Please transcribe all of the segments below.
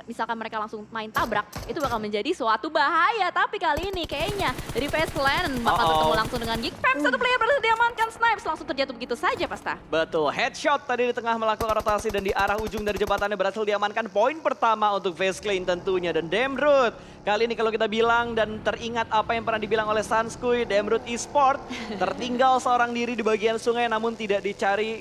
misalkan mereka langsung main tabrak, itu bakal menjadi suatu bahaya. Tapi kali ini kayaknya dari Face Clan bakal bertemu langsung dengan Geek Fam. Satu player berhasil diamankan, Snipes langsung terjatuh begitu saja, Pasta. Betul, headshot tadi di tengah melakukan rotasi dan di arah ujung dari jembatannya berhasil diamankan. Poin pertama untuk Face Clan tentunya. Dan Demrut, kali ini kalau kita bilang dan teringat apa yang pernah dibilang oleh Sanskuy, Demrut Esport tertinggal seorang diri di bagian sungai namun tidak dicari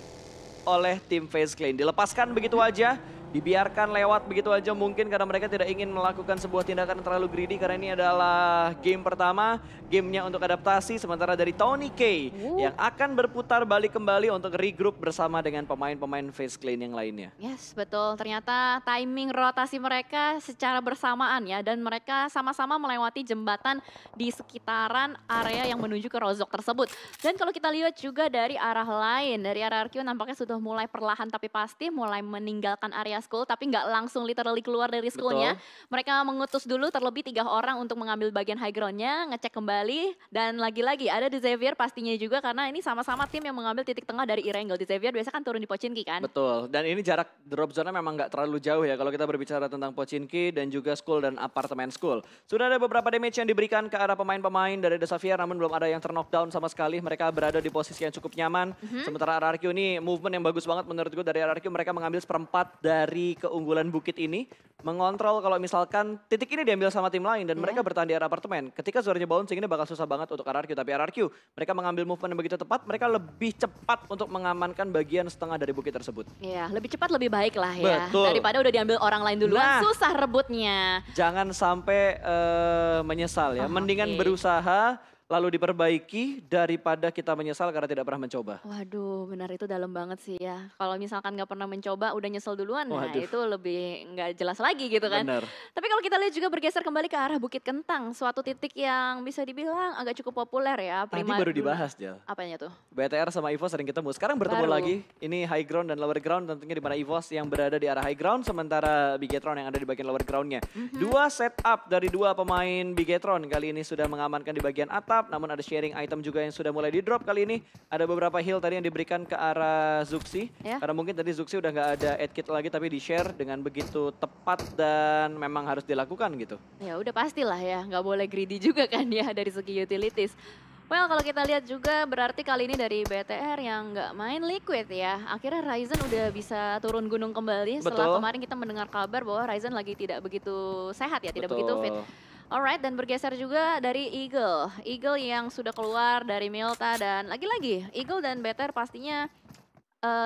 oleh tim Face Clan. Dilepaskan begitu aja. Dibiarkan lewat begitu aja mungkin karena mereka tidak ingin melakukan sebuah tindakan terlalu greedy karena ini adalah game pertama, gamenya untuk adaptasi sementara dari Tony K yang akan berputar balik kembali untuk regroup bersama dengan pemain-pemain Face Clan yang lainnya. Yes, betul. Ternyata timing rotasi mereka secara bersamaan ya dan mereka sama-sama melewati jembatan di sekitaran area yang menuju ke Rozok tersebut. Dan kalau kita lihat juga dari arah lain, dari RRQ nampaknya sudah mulai perlahan tapi pasti mulai meninggalkan area school tapi nggak langsung literally keluar dari schoolnya. Mereka mengutus dulu terlebih 3 orang untuk mengambil bagian high groundnya, ngecek kembali dan lagi-lagi ada di Xavier pastinya juga karena ini sama-sama tim yang mengambil titik tengah dari Irengel. Di Xavier biasa kan turun di Pochinki kan? Betul, dan ini jarak drop zone memang nggak terlalu jauh ya kalau kita berbicara tentang Pochinki dan juga school dan apartemen school. Sudah ada beberapa damage yang diberikan ke arah pemain-pemain dari The Xavier namun belum ada yang terknockdown sama sekali. Mereka berada di posisi yang cukup nyaman. Sementara RRQ ini movement yang bagus banget menurut gue dari RRQ. Mereka mengambil seperempat dari keunggulan bukit ini, mengontrol kalau misalkan titik ini diambil sama tim lain dan mereka bertahan di area apartemen. Ketika suaranya bouncing ini bakal susah banget untuk RRQ, tapi RRQ mereka mengambil movement yang begitu tepat, mereka lebih cepat untuk mengamankan bagian setengah dari bukit tersebut. Iya, lebih cepat lebih baik lah ya. Betul. Daripada udah diambil orang lain duluan, susah rebutnya. Jangan sampai menyesal ya, mendingan berusaha lalu diperbaiki daripada kita menyesal karena tidak pernah mencoba. Waduh, benar itu dalam banget sih ya. Kalau misalkan nggak pernah mencoba, udah nyesel duluan, nah itu lebih nggak jelas lagi gitu kan. Bener. Tapi kalau kita lihat juga bergeser kembali ke arah Bukit Kentang, suatu titik yang bisa dibilang agak cukup populer ya. Tadi baru dibahas, Jal. Apanya tuh? BTR sama EVOS sering ketemu, sekarang bertemu lagi. Ini high ground dan lower ground tentunya di mana EVOS yang berada di arah high ground, sementara Bigetron yang ada di bagian lower groundnya. Dua setup dari dua pemain Bigetron kali ini sudah mengamankan di bagian atap, namun ada sharing item juga yang sudah mulai di drop kali ini. Ada beberapa heal tadi yang diberikan ke arah Zuxi. Karena mungkin tadi Zuxi udah nggak ada add kit lagi tapi di share dengan begitu tepat dan memang harus dilakukan gitu. Ya udah pastilah ya, nggak boleh greedy juga kan ya dari segi utilities. Well kalau kita lihat juga berarti kali ini dari BTR yang nggak main Liquid ya. Akhirnya Ryzen udah bisa turun gunung kembali setelah kemarin kita mendengar kabar bahwa Ryzen lagi tidak begitu sehat ya, tidak begitu fit. Alright, dan bergeser juga dari Eagle. Eagle yang sudah keluar dari Milta dan lagi-lagi Eagle dan BTR pastinya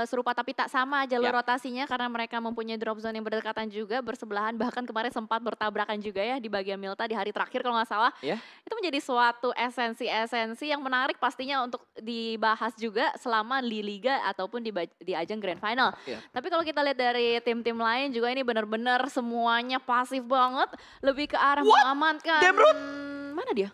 serupa tapi tak sama jalur rotasinya karena mereka mempunyai drop zone yang berdekatan juga, bersebelahan, bahkan kemarin sempat bertabrakan juga ya di bagian Milta di hari terakhir kalau nggak salah. Itu menjadi suatu esensi-esensi yang menarik pastinya untuk dibahas juga selama di Liga ataupun di ajang Grand Final. Tapi kalau kita lihat dari tim-tim lain juga ini benar-benar semuanya pasif banget, lebih ke arah mengamankan. Demrut? Mana dia?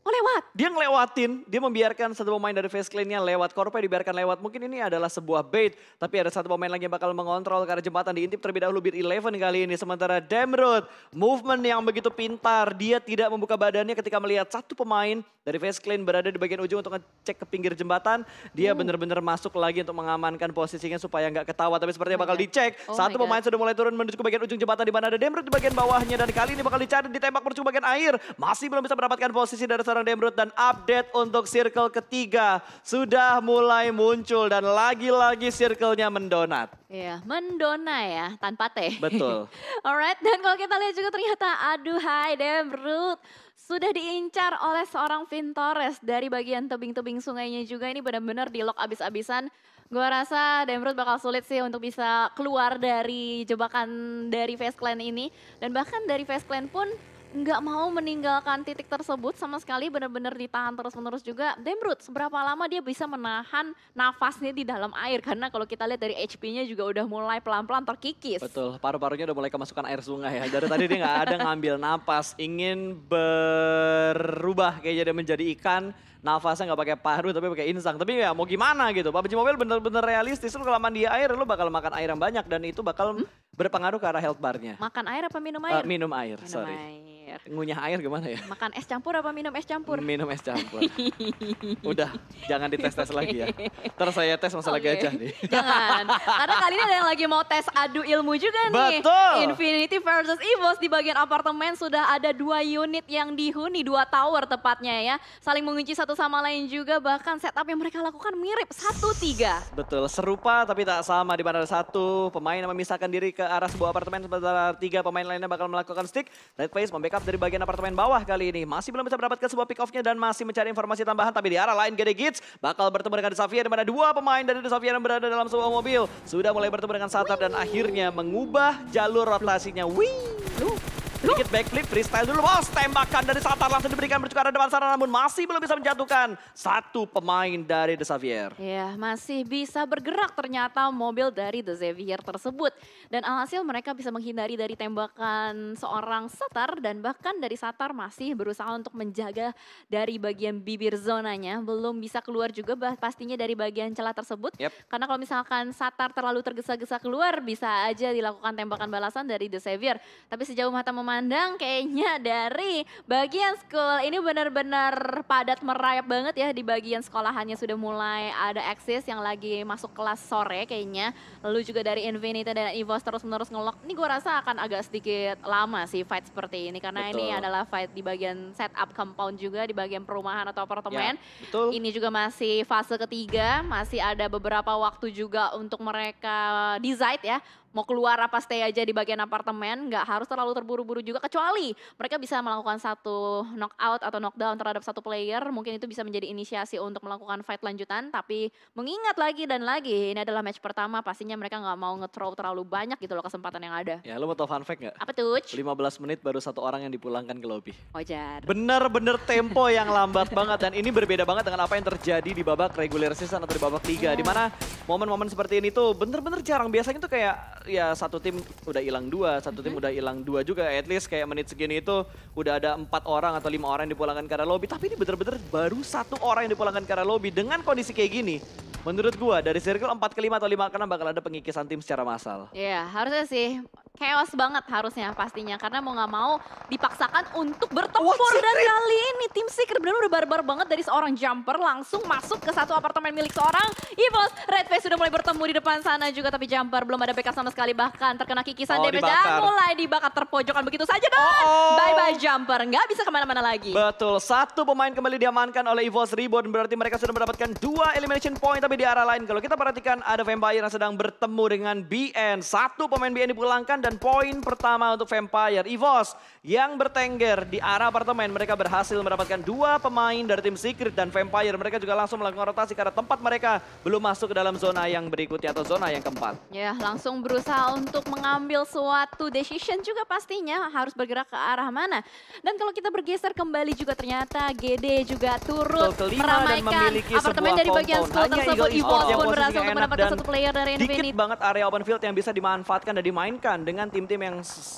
Oh lewat? Dia ngelewatin, dia membiarkan satu pemain dari Face Clan-nya lewat, Korpe dibiarkan lewat. Mungkin ini adalah sebuah bait, tapi ada satu pemain lagi yang bakal mengontrol karena jembatan diintip terlebih dahulu Beat 11 kali ini. Sementara Demrut, movement yang begitu pintar, dia tidak membuka badannya ketika melihat satu pemain dari Face Clan berada di bagian ujung untuk ngecek ke pinggir jembatan. Dia benar-benar masuk lagi untuk mengamankan posisinya supaya nggak ketawa, tapi sepertinya bakal dicek. Satu pemain sudah mulai turun menuju ke bagian ujung jembatan di mana ada Demrut di bagian bawahnya dan kali ini bakal dicari, ditembak menuju bagian air. Masih belum bisa mendapatkan posisi dari seorang Demrut dan update untuk circle ketiga sudah mulai muncul dan lagi-lagi circle-nya mendonat. Iya, mendona ya, tanpa teh. Betul. Alright, dan kalau kita lihat juga ternyata aduhai Demrut sudah diincar oleh seorang Vintores dari bagian tebing-tebing sungainya juga. Ini benar-benar di lock abis-abisan. Gua rasa Demrut bakal sulit sih untuk bisa keluar dari jebakan dari Face Clan ini. Dan bahkan dari Face Clan pun nggak mau meninggalkan titik tersebut sama sekali, benar-benar ditahan terus-menerus juga. Demrut seberapa lama dia bisa menahan nafasnya di dalam air, karena kalau kita lihat dari HP-nya juga udah mulai pelan-pelan terkikis. Betul, paru-parunya udah mulai kemasukan air sungai ya. Dari tadi dia nggak ada ngambil napas, ingin berubah kayaknya dia menjadi ikan. Nafasnya nggak pakai paru tapi pakai insang. Tapi ya mau gimana gitu. PUBG Mobile bener-bener realistis. Lu kelamaan di air lu bakal makan air yang banyak dan itu bakal berpengaruh ke arah health bar-nya. Makan air apa minum air? Minum air, Minum sorry. air. BTR. Ngunyah air gimana ya? Makan es campur apa minum es campur? Minum es campur. Udah, jangan dites-tes Oke. lagi ya. Terus saya tes masalah Oke. gajah nih. Jangan, karena kali ini ada yang lagi mau tes adu ilmu juga nih. Betul. Infinity versus EVOS di bagian apartemen sudah ada 2 unit yang dihuni, 2 tower tepatnya ya. Saling mengunci satu sama lain juga, bahkan setup yang mereka lakukan mirip 1-3. Betul, serupa tapi tak sama, di mana ada satu pemain yang memisahkan diri ke arah sebuah apartemen, sementara 3 pemain lainnya bakal melakukan stick. Red Face membackup dari bagian apartemen bawah kali ini. Masih belum bisa mendapatkan sebuah pick off-nya dan masih mencari informasi tambahan. Tapi di arah lain GD Gits bakal bertemu dengan Xavier, di mana 2 pemain dari Xavier yang berada dalam sebuah mobil sudah mulai bertemu dengan Satar dan akhirnya mengubah jalur rotasinya. Wih! Sedikit backflip, freestyle dulu bos. Tembakan dari Satar langsung diberikan bercuka depan sana, namun masih belum bisa menjatuhkan satu pemain dari The Xavier. Ya, masih bisa bergerak ternyata mobil dari The Xavier tersebut. Dan alhasil mereka bisa menghindari dari tembakan seorang Satar, dan bahkan dari Satar masih berusaha untuk menjaga dari bagian bibir zonanya. Belum bisa keluar juga pastinya dari bagian celah tersebut. Yep. Karena kalau misalkan Satar terlalu tergesa-gesa keluar, bisa aja dilakukan tembakan balasan dari The Xavier. Tapi sejauh mata memandang kayaknya dari bagian school ini benar-benar padat merayap banget ya. Di bagian sekolahannya sudah mulai ada Axis yang lagi masuk kelas sore kayaknya. Lalu juga dari Infinity dan EVOS terus-menerus ngelock. Ini gue rasa akan agak sedikit lama sih fight seperti ini. Karena ini Betul. adalah fight di bagian setup compound juga, di bagian perumahan atau apartemen. Ya, betul. Ini juga masih fase ketiga, masih ada beberapa waktu juga untuk mereka decide ya. Mau keluar apa stay aja di bagian apartemen, nggak harus terlalu terburu-buru juga, kecuali mereka bisa melakukan satu knockout atau knockdown terhadap satu player, mungkin itu bisa menjadi inisiasi untuk melakukan fight lanjutan, tapi mengingat lagi dan lagi, ini adalah match pertama, pastinya mereka nggak mau nge-throw terlalu banyak gitu loh kesempatan yang ada. Ya, lo mau tau fun fact nggak? Apa tuh? 15 menit baru 1 orang yang dipulangkan ke lobby. Wajar. Bener-bener tempo yang lambat banget, dan ini berbeda banget dengan apa yang terjadi di babak regular season atau di babak 3. Iya. Dimana momen-momen seperti ini tuh bener-bener jarang. Biasanya tuh kayak ya satu tim udah hilang 2, satu tim udah hilang 2 juga. At least kayak menit segini itu udah ada 4 orang atau 5 orang yang dipulangkan ke arah lobby. Tapi ini bener-bener baru 1 orang yang dipulangkan ke arah lobby. Dengan kondisi kayak gini, menurut gua dari circle 4 ke 5 atau 5 ke 6 bakal ada pengikisan tim secara massal. Iya, harusnya sih chaos banget harusnya pastinya. Karena mau nggak mau dipaksakan untuk bertempur. What's Dan kali ini tim Secret benar-benar udah barbar banget dari seorang jumper langsung masuk ke satu apartemen milik seorang EVOS. Red Face sudah mulai bertemu di depan sana juga, tapi jumper belum ada backup sama sekali. Bahkan terkena kikisan damage dan dibakar. mulai dibakar terpojokan begitu saja dan bye-bye jumper. Nggak bisa kemana-mana lagi. Betul, 1 pemain kembali diamankan oleh EVOS Reborn, berarti mereka sudah mendapatkan 2 elimination point. Tapi di arah lain, kalau kita perhatikan ada Vampire yang sedang bertemu dengan BN. 1 pemain BN dipulangkan dan poin pertama untuk Vampire. EVOS yang bertengger di arah apartemen, mereka berhasil mendapatkan 2 pemain dari tim Secret dan Vampire. Mereka juga langsung melakukan rotasi karena tempat mereka belum masuk ke dalam zona yang berikutnya atau zona yang keempat. Ya, langsung berusaha untuk mengambil suatu decision juga pastinya harus bergerak ke arah mana. Dan kalau kita bergeser kembali juga ternyata GD juga turut Betul, kelima dan meramaikan memiliki apartemen sebuah dari bagian compound. school Hanya tersebut. Eagle EVOS Esports yang pun berhasil posisinya untuk enak mendapatkan dan satu player dari dikit Infinity. banget area open field yang bisa dimanfaatkan dan dimainkan dengan tim-tim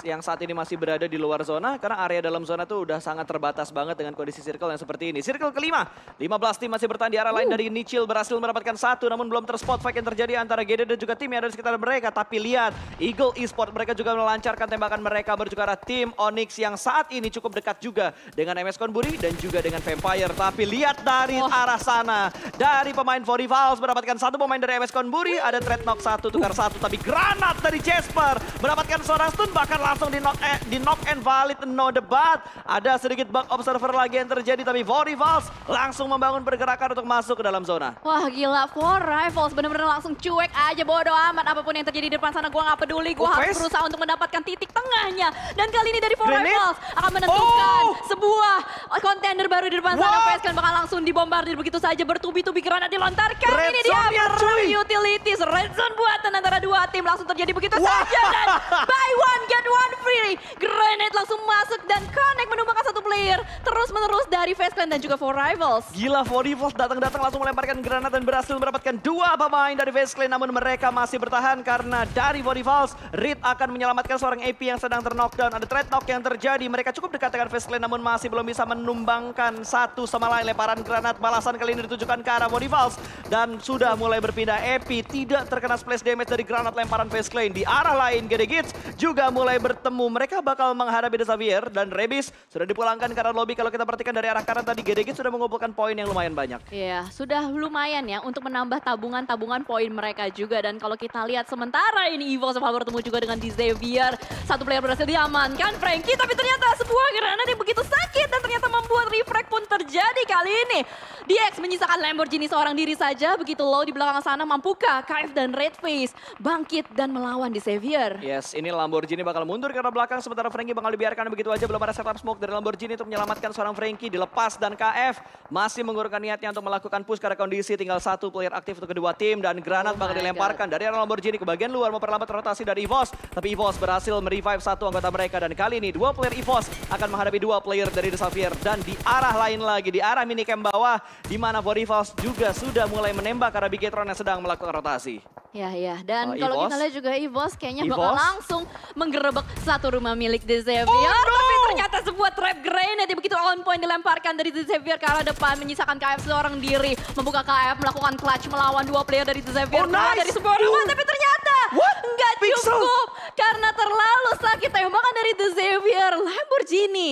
yang saat ini masih berada di luar zona. Karena area dalam zona tuh udah sangat terbatas banget dengan kondisi circle yang seperti ini. Circle kelima, 15 tim masih bertahan di arah lain dari Nichil berhasil mendapatkan 1. Namun belum terspot fight yang terjadi antara GD dan juga tim yang ada di sekitar mereka. Tapi lihat, Eagle Esports mereka juga melancarkan tembakan mereka berjuara tim Onyx yang saat ini cukup dekat juga dengan MS Konburi dan juga dengan Vampire. Tapi lihat dari arah sana, dari pemain Vorivals mendapatkan 1 pemain dari MS Konburi, ada trade knock 1 tukar 1, tapi granat dari Jasper mendapatkan seorang stun, bahkan langsung di knock and valid, no debat. Ada sedikit bug observer lagi yang terjadi, tapi Vorivals langsung membangun pergerakan untuk masuk ke dalam zona. Wah gila, For Rivals bener-bener langsung cuek aja, bodo amat apapun yang terjadi di depan sana, gue gak peduli, gue harus berusaha untuk mendapatkan titik tengahnya. Dan kali ini dari For Rivals akan menentukan sebuah kontender baru di depan sana. Faceclan bakal langsung dibombardir begitu saja, bertubi-tubi granat dilontarkan. Red Ini dia zone ya, cuy. utilities, red zone buatan antara 2 tim langsung terjadi begitu saja. Dan buy one get one free, granat langsung masuk dan connect menumbangkan 1 player. Terus-menerus dari dari Face Clan dan juga For Rivals. Gila, For Rivals datang-datang langsung melemparkan granat dan berhasil mendapatkan 2 pemain dari Face Clan. Namun mereka masih bertahan karena dari For Rivals, Reed akan menyelamatkan seorang AP yang sedang ter-knockdown. Ada trade knock yang terjadi, mereka cukup dekat dengan Face Clan namun masih belum bisa menumbangkan satu sama lain. Lemparan granat balasan kali ini ditujukan ke arah For Rivals. Dan sudah mulai berpindah, AP tidak terkena splash damage dari granat lemparan Face Clan. Di arah lain, Gedegits juga mulai bertemu. Mereka bakal menghadapi The Xavier dan Rebis sudah dipulangkan ke arah lobby. Kalau kita perhatikan dari arah kanan tadi, Gedegits sudah mengumpulkan poin yang lumayan banyak. Iya, sudah lumayan ya untuk menambah tabungan poin mereka juga. Dan kalau kita lihat sementara ini Evo sempat bertemu juga dengan The Xavier. Satu player berhasil diamankan, Frankie. Tapi ternyata sebuah granat yang begitu sakit dan ternyata membuat refrag pun terjadi kali ini. DX menyisakan Lamborghini seorang diri saja. Begitu low di belakang sana, mampukah KF dan Redface bangkit dan melawan The Xavier? Yes, ini Lamborghini bakal mundur ke arah belakang. Sementara Frankie bakal dibiarkan begitu aja. Belum ada setup smoke dari Lamborghini untuk menyelamatkan seorang Frankie. Dilepas dan KF masih mengurungkan niatnya untuk melakukan push karena kondisi tinggal satu player aktif untuk kedua tim. Dan granat bakal dilemparkan dari arah Lamborghini ke bagian luar memperlambat rotasi dari EVOS. Tapi EVOS berhasil merevive satu anggota mereka. Dan kali ini 2 player EVOS akan menghadapi 2 player dari The Xavier. Dan di arah lain lagi, di arah minicamp bawah, di mana For Rivals juga sudah mulai menembak karena Bigetron yang sedang melakukan rotasi. Ya, dan kalau kita lihat juga EVOS kayaknya bakal EVOS langsung menggerebek satu rumah milik The Xavier. Oh, no! Tapi ternyata sebuah trap grenade yang begitu on point dilemparkan dari The Xavier ke arah depan. Menyisakan KF seorang diri. Membuka KF, melakukan clutch melawan 2 player dari The Xavier. Oh, nice! Dari sebuah rumah, tapi ternyata nggak Pixel! cukup. Karena terlalu sakit tembakan dari The Xavier. Lamborghini.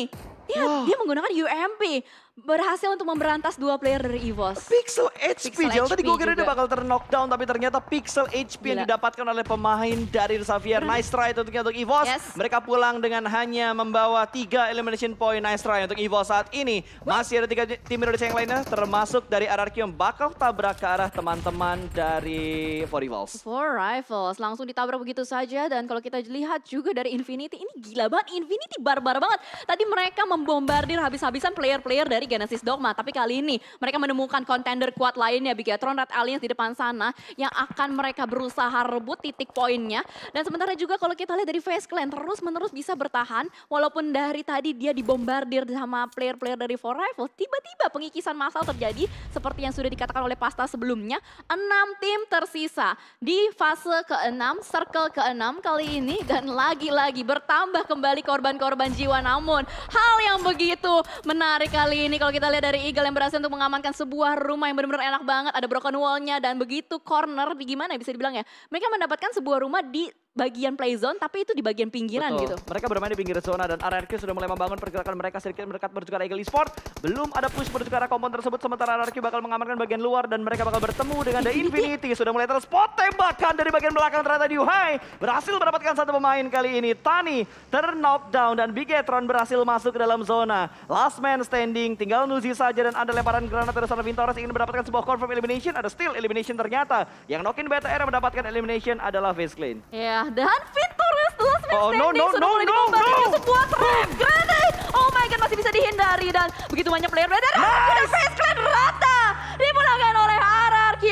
Dia menggunakan UMP. Berhasil untuk memberantas 2 player dari EVOS. Pixel HP, Jel. Tadi gue kira dia juga bakal ter-knockdown, tapi ternyata Pixel HP yang didapatkan oleh pemain dari The Xavier. Nice try untuk EVOS. Yes. Mereka pulang dengan hanya membawa 3 elimination point. Nice try untuk EVOS saat ini. Masih ada 3 tim Indonesia yang lainnya, termasuk dari RRQ yang bakal tabrak ke arah teman-teman dari For Rivals. For Rivals langsung ditabrak begitu saja. Dan kalau kita lihat juga dari Infinity, ini gila banget. Infinity barbar banget. Tadi mereka membombardir habis-habisan player-player dari Genesis Dogma. Tapi kali ini mereka menemukan contender kuat lainnya, Bigetron, Red Alliance di depan sana yang akan mereka berusaha rebut titik poinnya. Dan sementara juga kalau kita lihat dari Face Clan terus-menerus bisa bertahan walaupun dari tadi dia dibombardir sama player-player dari For Rivals. Tiba-tiba pengikisan massal terjadi seperti yang sudah dikatakan oleh Pasta sebelumnya. 6 tim tersisa di fase ke-6, circle ke-6 kali ini. Dan lagi-lagi bertambah kembali korban-korban jiwa. Namun hal yang begitu menarik kali ini kalau kita lihat dari Eagle yang berhasil untuk mengamankan sebuah rumah yang benar-benar enak banget. Ada broken wall-nya dan begitu corner di gimana bisa dibilang ya. Mereka mendapatkan sebuah rumah di bagian play zone tapi itu di bagian pinggiran gitu. Mereka bermain di pinggir zona dan RRQ sudah mulai membangun pergerakan mereka sedikit mendekat menuju ke arah Eagle Esport. Belum ada push menuju ke arah kompon tersebut sementara RRQ bakal mengamankan bagian luar dan mereka bakal bertemu dengan The Infinity. Sudah mulai terspot tembakan dari bagian belakang ternyata di Yuhai. Berhasil mendapatkan satu pemain kali ini. Tani ter-knockdown dan Bigetron berhasil masuk ke dalam zona. Last man standing, tinggal Nuzi saja dan ada lemparan granat dari sana. Vintores ingin mendapatkan sebuah confirm elimination. Ada still elimination ternyata. Yang knockin BTR mendapatkan elimination adalah Face Clan. Ya, dan Vintores the last man no, standing sudah mulai dibombardir sebuah trap grenade. Oh my god, masih bisa dihindari dan begitu banyak player dari Face Clan rata dipulangkan oleh RRQ.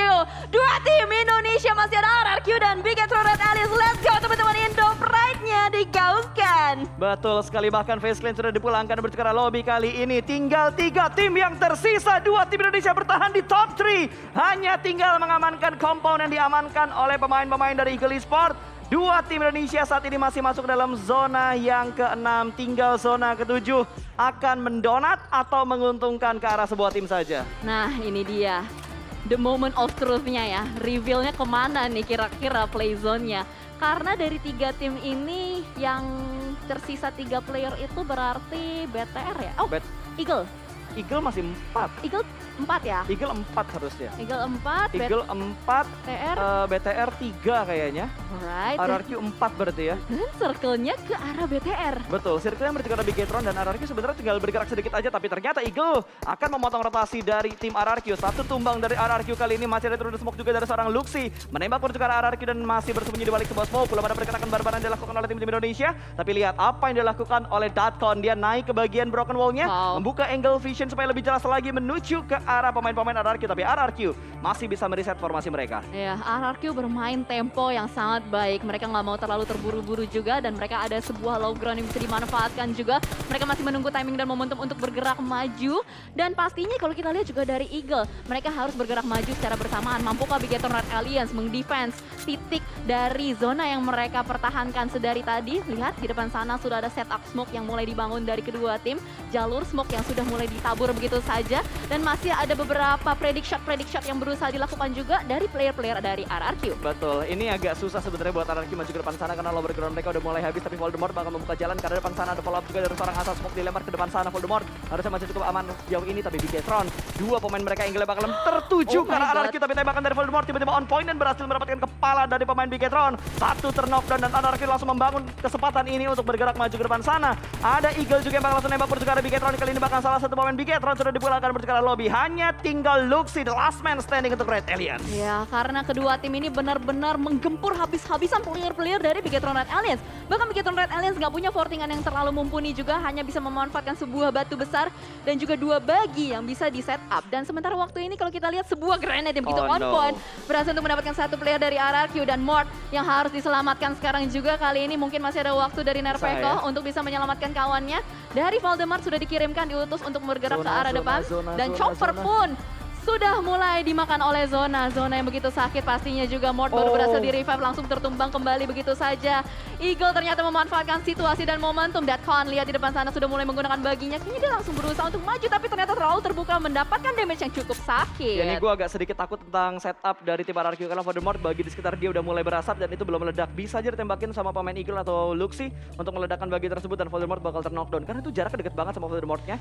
2 tim Indonesia masih ada RRQ dan Bigetron Red Alliance. Let's go teman-teman, Indo Pride-nya digaungkan. Betul sekali, bahkan Face Clan sudah dipulangkan menuju ke arah lobby kali ini. Tinggal 3 tim yang tersisa. 2 tim Indonesia bertahan di top 3. Hanya tinggal mengamankan compound yang diamankan oleh pemain-pemain dari Eagle Esport. 2 tim Indonesia saat ini masih masuk dalam zona yang ke-6. Tinggal zona ke-7 akan mendonat atau menguntungkan ke arah sebuah tim saja. Nah ini dia. The moment of truth-nya ya. Reveal-nya kemana nih kira-kira play zone-nya. Karena dari 3 tim ini yang tersisa 3 player itu berarti BTR ya? Oh, Eagle. Eagle masih 4. Eagle 4 ya? Eagle 4 harusnya. Eagle 4, Eagle 4, BTR 3 kayaknya. Alright. RRQ 4 berarti ya. Dan circle-nya ke arah BTR. Betul, circle-nya menuju ke arah Bigetron dan RRQ sebenarnya tinggal bergerak sedikit aja. Tapi ternyata Eagle akan memotong rotasi dari tim RRQ. Satu tumbang dari RRQ kali ini, masih ada turun smoke juga dari seorang Luxi. Menembak menuju ke arah RRQ dan masih bersembunyi di balik sebuah smoke. Belum ada pergerakan barbaran yang dilakukan oleh tim Indonesia. Tapi lihat apa yang dilakukan oleh Datcon. Dia naik ke bagian broken wall-nya, membuka angle vision motion supaya lebih jelas lagi menuju ke arah pemain-pemain RRQ. Tapi RRQ masih bisa mereset formasi mereka. Ya, RRQ bermain tempo yang sangat baik. Mereka nggak mau terlalu terburu-buru juga dan mereka ada sebuah low ground yang bisa dimanfaatkan juga. Mereka masih menunggu timing dan momentum untuk bergerak maju. Dan pastinya kalau kita lihat juga dari Eagle, mereka harus bergerak maju secara bersamaan. Mampukah Bigetron Red Alliance mendefense titik dari zona yang mereka pertahankan sedari tadi? Lihat di depan sana sudah ada setup smoke yang mulai dibangun dari kedua tim. Jalur smoke yang sudah mulai ditabur begitu saja. Dan masih ada beberapa predict shot yang berusaha dilakukan juga dari player-player dari RRQ. Betul, ini agak susah sebenarnya buat RRQ maju ke depan sana karena lower ground mereka udah mulai habis. Tapi Voldemort bakal membuka jalan karena depan sana ada follow up juga dari seorang asal smoke dilempar ke depan sana. Voldemort harusnya masih cukup aman jauh ini, tapi Bigetron, dua pemain mereka yang bakal tertuju ke arah RRQ. Tapi tembakan dari Voldemort tiba-tiba on point dan berhasil mendapatkan kepala dari pemain Bigetron. Satu terknockdown dan RRQ langsung membangun kesempatan ini untuk bergerak maju ke depan sana. Ada Eagle juga yang bakal langsung nembak menuju ke arah Bigetron. Kali ini bahkan salah satu pemain Bigetron sudah dipulangkan menuju ke arah lobby. Hanya tinggal Luxi, the last man standing untuk Red Alliance. Ya, karena kedua tim ini benar-benar menggempur habis-habisan player-player dari Bigetron Red Alliance. Bahkan Bigetron Red Alliance nggak punya fortingan yang terlalu mumpuni juga, hanya bisa memanfaatkan sebuah batu besar dan juga dua bagi yang bisa di set up. Dan sementara waktu ini kalau kita lihat sebuah grenade yang begitu on point berhasil untuk mendapatkan satu player dari RRQ dan Mort yang harus diselamatkan sekarang juga. Kali ini mungkin masih ada waktu dari Nerpeko untuk bisa menyelamatkan kawannya. Dari Voldemort sudah dikirimkan, diutus untuk bergerak ke arah depan. Dan Chopper pun sudah mulai dimakan oleh zona yang begitu sakit pastinya juga. Mort baru berhasil di revive, langsung tertumbang kembali begitu saja. Eagle ternyata memanfaatkan situasi dan momentum. Datcon lihat di depan sana sudah mulai menggunakan baginya. Kayaknya dia langsung berusaha untuk maju tapi ternyata terlalu terbuka, mendapatkan damage yang cukup sakit. Ya, ini gue agak sedikit takut tentang setup dari tim RRQ karena Voldemort bagi di sekitar dia udah mulai berasap dan itu belum meledak. Bisa aja ditembakin sama pemain Eagle atau Luxi untuk meledakkan bagi tersebut dan Voldemort bakal terknockdown karena itu jaraknya deket banget sama Voldemortnya.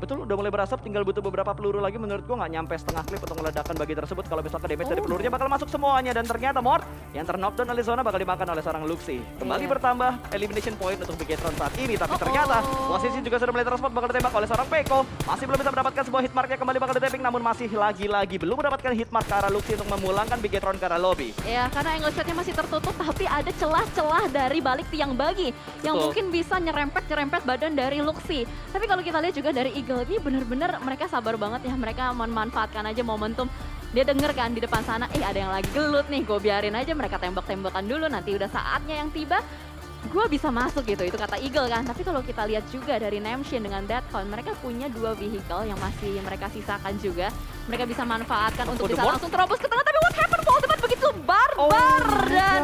Betul udah mulai berasap, tinggal butuh beberapa peluru lagi. Menurut gue nggak nyampe setengah klip untuk meledakkan bagi tersebut. Kalau misalkan damage dari pelurunya bakal masuk semuanya dan ternyata Mort yang terknockdown oleh zona bakal dimakan oleh seorang Luxi. Kembali bertambah elimination point untuk Bigetron saat ini, tapi ternyata posisi juga sudah mulai transport bakal ditembak oleh seorang Peko. Masih belum bisa mendapatkan sebuah hitmark yang kembali bakal ditembak, namun masih lagi-lagi belum mendapatkan hitmark ke arah Luxi untuk memulangkan Bigetron ke arah lobby. Ya, karena angle shotnya masih tertutup, tapi ada celah-celah dari balik tiang bagi yang mungkin bisa nyerempet badan dari Luxi. Tapi kalau kita lihat juga dari Eagle ini benar-benar mereka sabar banget ya, mereka memanfaatkan aja momentum. Dia denger kan di depan sana, ada yang lagi gelut nih, gue biarin aja mereka tembak-tembakan dulu, nanti udah saatnya yang tiba gue bisa masuk gitu, itu kata Eagle kan. Tapi kalau kita lihat juga dari Namshin dengan Datcon, mereka punya dua vehicle yang masih mereka sisakan juga. Mereka bisa manfaatkan untuk bisa langsung terobos ke tengah, tapi what happened? Voldemort begitu barbar dan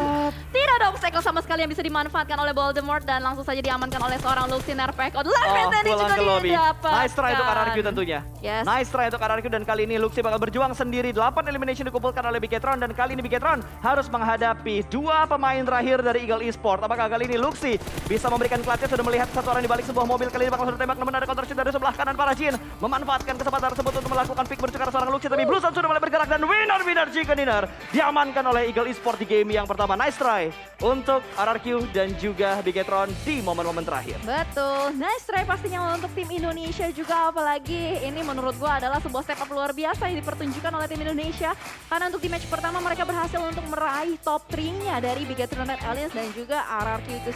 tidak ada obstacle sama sekali yang bisa dimanfaatkan oleh Voldemort dan langsung saja diamankan oleh seorang Luxi Nerpeko. Pulang ke lobby. Nice try untuk RRQ tentunya. Nice try untuk RRQ dan kali ini Luxi bakal berjuang sendiri. 8 elimination dikumpulkan oleh Bigetron dan kali ini Bigetron harus menghadapi dua pemain terakhir dari Eagle Esports. Apakah kali ini Luxi bisa memberikan clutch? Sudah melihat satu orang di balik sebuah mobil, kali ini bakal sudah tembak, namun ada counter shoot dari sebelah kanan para Jin memanfaatkan kesempatan tersebut untuk melakukan pick menuju ke arah seorang Luxi, tapi Blue Zone sudah mulai bergerak dan winner chicken dinner diamankan oleh Eagle Esports di game yang pertama. Nice try untuk RRQ dan juga Bigetron di momen-momen terakhir. Betul, nice try pastinya untuk tim Indonesia juga, apalagi ini menurut gua adalah sebuah step up luar biasa yang dipertunjukkan oleh tim Indonesia. Karena untuk di match pertama mereka berhasil untuk meraih top 3-nya dari Bigetron Red Alliance dan juga RRQ itu